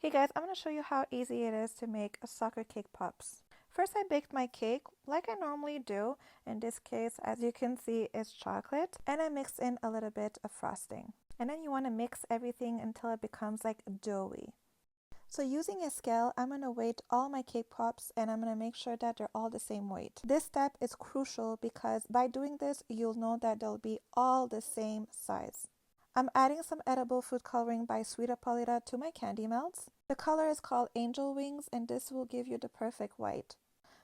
Hey guys, I'm going to show you how easy it is to make a soccer cake pops. First, I baked my cake like I normally do. In this case, as you can see, it's chocolate, and I mixed in a little bit of frosting. And then you want to mix everything until it becomes like doughy. So using a scale, I'm going to weight all my cake pops and I'm going to make sure that they're all the same weight. This step is crucial because by doing this, you'll know that they'll be all the same size. I'm adding some edible food coloring by Sugarella to my candy melts. The color is called Angel Wings and this will give you the perfect white.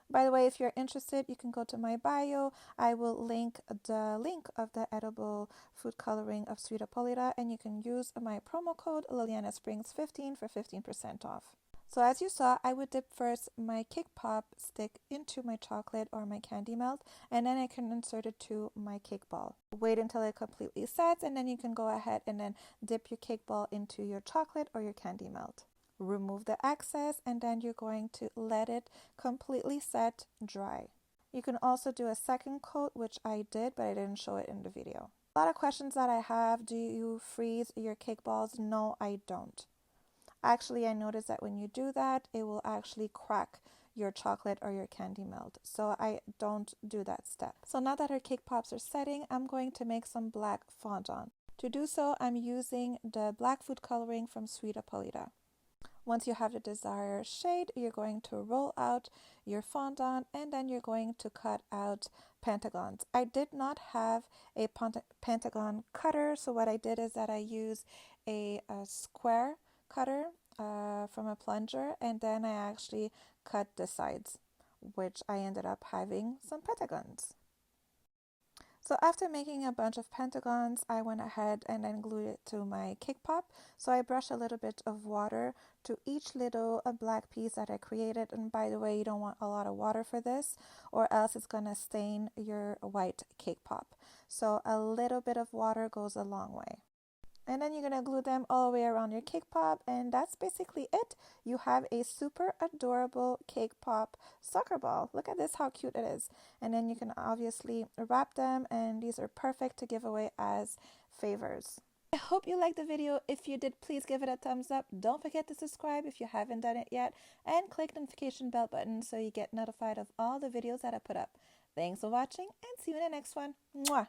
By the way, if you're interested, you can go to my bio. I will link the link of the edible food coloring of Sugarella and you can use my promo code Liliana15 for 15% off. So as you saw, I would dip first my cake pop stick into my chocolate or my candy melt, and then I can insert it to my cake ball. Wait until it completely sets, and then you can go ahead and then dip your cake ball into your chocolate or your candy melt. Remove the excess, and then you're going to let it completely set dry. You can also do a second coat, which I did, but I didn't show it in the video. A lot of questions that I have: do you freeze your cake balls? No, I don't. Actually, I noticed that when you do that, it will actually crack your chocolate or your candy melt. So I don't do that step. So now that our cake pops are setting, I'm going to make some black fondant. To do so, I'm using the black food coloring from Sugarella. Once you have the desired shade, you're going to roll out your fondant and then you're going to cut out pentagons. I did not have a pentagon cutter, so what I did is that I used a square cutter from a plunger, and then I actually cut the sides, which I ended up having some pentagons. So after making a bunch of pentagons, I went ahead and then glued it to my cake pop. So I brushed a little bit of water to each little black piece that I created. And by the way, you don't want a lot of water for this or else it's going to stain your white cake pop. So a little bit of water goes a long way. And then you're going to glue them all the way around your cake pop, and that's basically it. You have a super adorable cake pop soccer ball. Look at this, how cute it is. And then you can obviously wrap them, and these are perfect to give away as favors. I hope you liked the video. If you did, please give it a thumbs up. Don't forget to subscribe if you haven't done it yet, and click the notification bell button so you get notified of all the videos that I put up. Thanks for watching, and see you in the next one. Mwah!